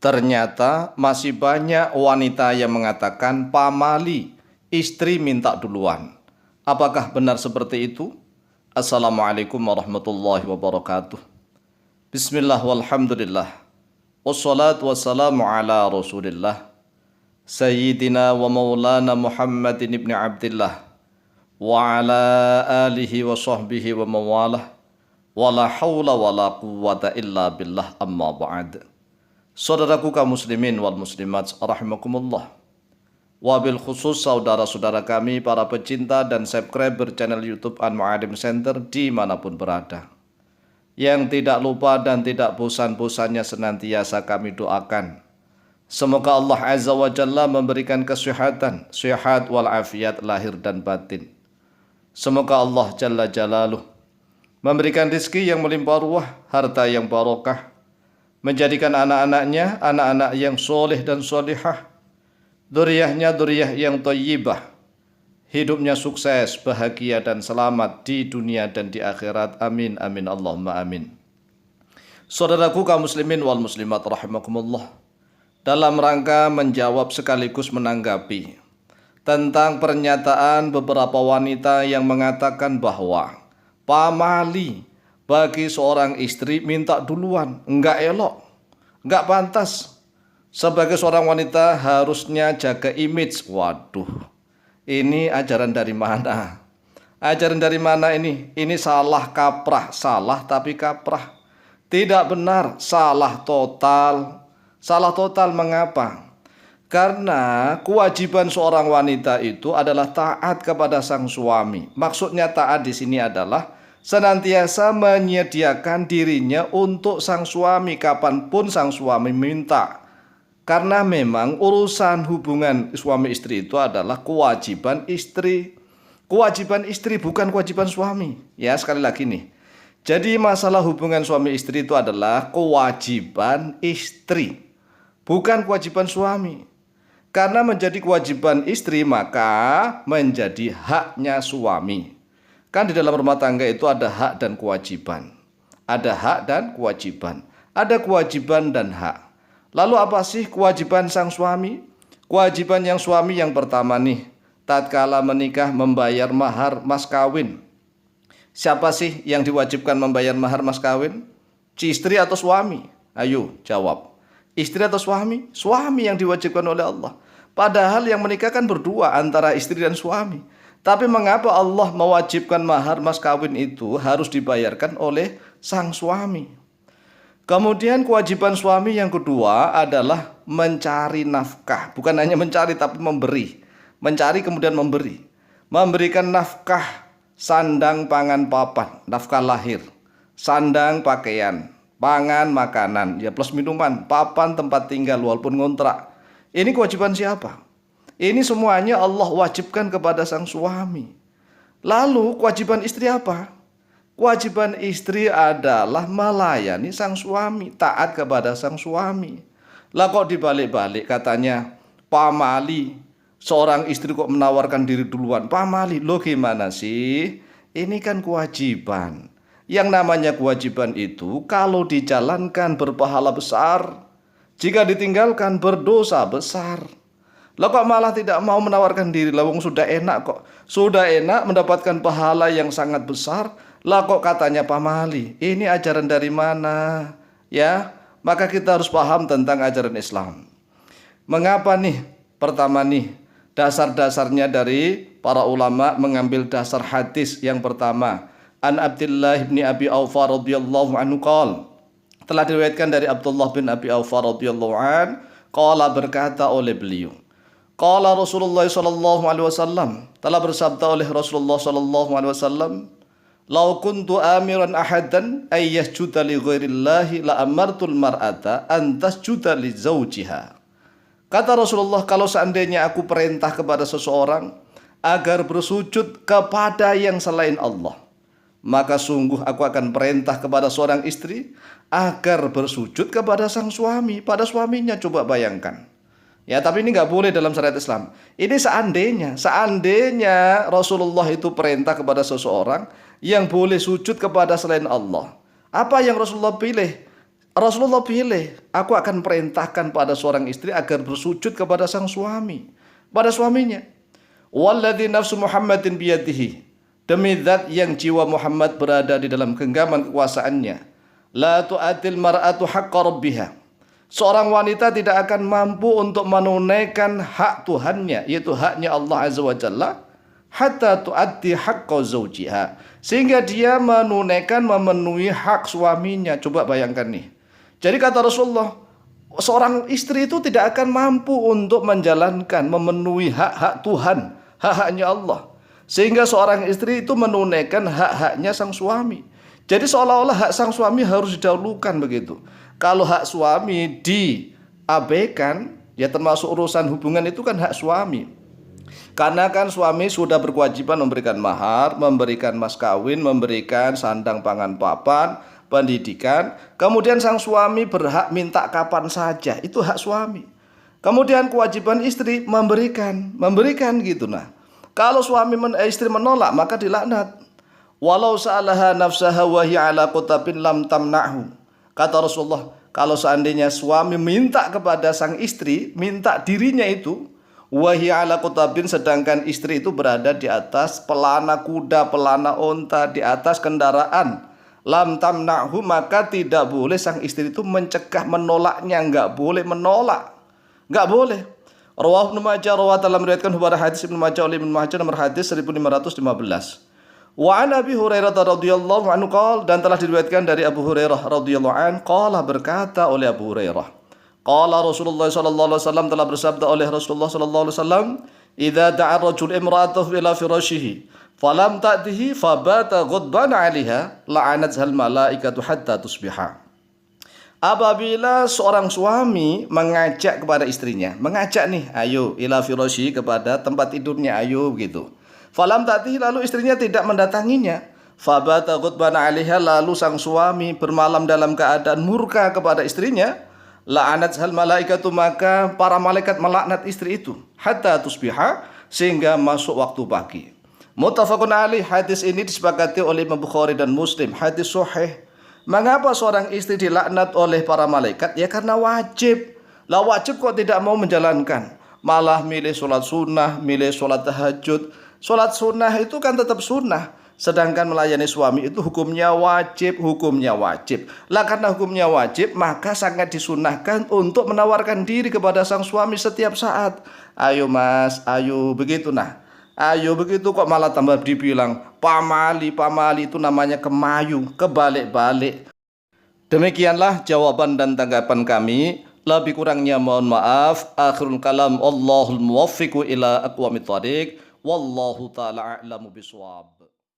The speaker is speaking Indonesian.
Ternyata masih banyak wanita yang mengatakan pamali, istri minta duluan. Apakah benar seperti itu? Assalamualaikum warahmatullahi wabarakatuh. Bismillah walhamdulillah. Wassalatu wassalamu ala rasulillah. Sayyidina wa maulana Muhammadin ibn Abdillah. Wa ala alihi wa sahbihi wa mawalah. Wa la hawla wa la quwwata illa billah amma ba'd. Saudaraku kaum muslimin wal muslimat rahimakumullah. Wabil khusus saudara-saudara kami para pecinta dan subscriber channel YouTube Al-Mu'alim Center dimanapun berada, yang tidak lupa dan tidak bosan-bosannya senantiasa kami doakan, semoga Allah Azza wa Jalla memberikan kesehatan, sehat walafiat lahir dan batin. Semoga Allah Jalla Jalaluh memberikan rezeki yang melimpah ruah, harta yang barokah, menjadikan anak-anaknya anak-anak yang soleh dan solihah, dzurriyyahnya dzurriyyah yang thayyibah, hidupnya sukses, bahagia dan selamat di dunia dan di akhirat. Amin amin Allahumma amin. Saudaraku kaum muslimin wal muslimat rahimakumullah, dalam rangka menjawab sekaligus menanggapi tentang pernyataan beberapa wanita yang mengatakan bahwa pamali bagi seorang istri minta duluan, enggak elok, enggak pantas. Sebagai seorang wanita harusnya jaga image. Waduh, ini ajaran dari mana? Ajaran dari mana ini? Ini salah kaprah, salah tapi kaprah. Tidak benar, salah total. Salah total mengapa? Karena kewajiban seorang wanita itu adalah taat kepada sang suami. Maksudnya taat di sini adalah senantiasa menyediakan dirinya untuk sang suami kapanpun sang suami minta. Karena memang urusan hubungan suami istri itu adalah kewajiban istri. Kewajiban istri bukan kewajiban suami. Ya, sekali lagi nih. Jadi masalah hubungan suami istri itu adalah kewajiban istri, bukan kewajiban suami. Karena menjadi kewajiban istri maka menjadi haknya suami. Kan di dalam rumah tangga itu ada hak dan kewajiban. Ada hak dan kewajiban. Ada kewajiban dan hak. Lalu apa sih kewajiban sang suami? Kewajiban yang suami yang pertama nih, tatkala menikah membayar mahar mas kawin. Siapa sih yang diwajibkan membayar mahar mas kawin? Si istri atau suami? Ayo jawab. Istri atau suami? Suami yang diwajibkan oleh Allah. Padahal yang menikah kan berdua antara istri dan suami. Tapi mengapa Allah mewajibkan mahar mas kawin itu harus dibayarkan oleh sang suami? Kemudian kewajiban suami yang kedua adalah mencari nafkah. Bukan hanya mencari tapi memberi. Mencari kemudian memberi. Memberikan nafkah, sandang, pangan, papan. Nafkah lahir, sandang, pakaian, pangan, makanan, ya plus minuman, papan, tempat tinggal walaupun ngontrak. Ini kewajiban siapa? Ini semuanya Allah wajibkan kepada sang suami. Lalu kewajiban istri apa? Kewajiban istri adalah melayani sang suami, taat kepada sang suami. Lah kok dibalik-balik katanya pamali, seorang istri kok menawarkan diri duluan. Pamali, lo gimana sih? Ini kan kewajiban. Yang namanya kewajiban itu kalau dijalankan berpahala besar, jika ditinggalkan berdosa besar. Lah kok malah tidak mau menawarkan diri? Lah wong sudah enak kok. Sudah enak mendapatkan pahala yang sangat besar. Lah kok katanya pamali? Ini ajaran dari mana? Ya, maka kita harus paham tentang ajaran Islam. Mengapa nih? Pertama nih, dasar-dasarnya dari para ulama mengambil dasar hadis yang pertama. An Abdullah bin Abi Aufa radhiyallahu anhu qala. Telah diriwayatkan dari Abdullah bin Abi Aufa radhiyallahu an, qala berkata oleh beliau. Qala Rasulullah sallallahu alaihi wasallam, telah bersabda oleh Rasulullah sallallahu alaihi wasallam, "Lau kuntu amiran ahadan ay yasjuda li ghairillahi la amartul mar'ata an tasjuda li zawjiha." Kata Rasulullah, kalau seandainya aku perintah kepada seseorang agar bersujud kepada yang selain Allah, maka sungguh aku akan perintah kepada seorang istri agar bersujud kepada sang suami, pada suaminya. Coba bayangkan. Ya, tapi ini nggak boleh dalam syariat Islam. Ini seandainya Rasulullah itu perintah kepada seseorang yang boleh sujud kepada selain Allah. Apa yang Rasulullah pilih? Rasulullah pilih, aku akan perintahkan pada seorang istri agar bersujud kepada sang suami, pada suaminya. Walladzi nafsu Muhammadin biyadihi, demi zat yang jiwa Muhammad berada di dalam genggaman kekuasaannya. La tu'atil mar'atu haqqa rabbiha. Seorang wanita tidak akan mampu untuk menunaikan hak Tuhannya, yaitu haknya Allah Azza wa Jalla, hatta tu'addi haqqa zawjiha, sehingga dia memenuhi hak suaminya. Coba bayangkan nih. Jadi kata Rasulullah, seorang istri itu tidak akan mampu untuk menjalankan, memenuhi hak-hak Tuhan, hak-haknya Allah. Sehingga seorang istri itu menunaikan hak-haknya sang suami. Jadi seolah-olah hak sang suami harus didahulukan begitu. Kalau hak suami diabaikan, ya termasuk urusan hubungan itu kan hak suami. Karena kan suami sudah berkewajiban memberikan mahar, memberikan mas kawin, memberikan sandang pangan papan, pendidikan. Kemudian sang suami berhak minta kapan saja, itu hak suami. Kemudian kewajiban istri memberikan gitu. Nah, kalau istri menolak maka dilaknat. Walau sa'alaha nafsaha wa hiya ala qutabin lam tamna'hu. Kata Rasulullah, kalau seandainya suami minta kepada sang istri, minta dirinya itu, wa hiya ala qutabin, sedangkan istri itu berada di atas pelana kuda, pelana onta, di atas kendaraan, lam tamna'hu, maka tidak boleh sang istri itu mencegah, menolaknya, enggak boleh menolak. Enggak boleh. Rawahu Ibnu Majah, dalam meriwayatkan hubara hadis Ibnu Majah oleh Ibnu Majah nomor hadis 1515. Wa an Abi Hurairah radhiyallahu anhu qala, dan telah diriwayatkan dari Abu Hurairah radhiyallahu anhu qala, berkata oleh Abu Hurairah, qala Rasulullah sallallahu alaihi wasallam, telah bersabda oleh Rasulullah sallallahu alaihi wasallam, idza da'a rajul imra'atahu ila firashihi falam ta'tihi fabata ghadban 'alaiha la'anathal malaikatu hatta tusbiha. Apabila seorang suami mengajak kepada istrinya, mengajak nih, ayo ila firashihi, kepada tempat tidurnya, ayo begitu. Falam ta'tihi, lalu istrinya tidak mendatanginya. Fabata ghadban 'alaiha, lalu sang suami bermalam dalam keadaan murka kepada istrinya. La'anathal malaikatu, maka para malaikat melaknat istri itu hatta tusbiha, sehingga masuk waktu pagi. Muttafaqun alaih, hadis ini disepakati oleh Imam Bukhari dan Muslim, hadis sahih. Mengapa seorang istri dilaknat oleh para malaikat? Ya karena wajib. Lah wajib kok tidak mau menjalankan, malah milih sholat sunnah, milih sholat tahajud. Sholat sunnah itu kan tetap sunnah, sedangkan melayani suami itu hukumnya wajib, Lah karena hukumnya wajib, maka sangat disunnahkan untuk menawarkan diri kepada sang suami setiap saat. Ayo mas, ayo begitu. Nah, ayo begitu kok malah tambah dibilang pamali itu namanya kemayu, kebalik-balik. Demikianlah jawaban dan tanggapan kami. Lebih kurangnya mohon maaf. Akhirul kalam, Allahul muwaffiqu ila aqwamit thoriq. Wallahu ta'ala a'lamu bishawab.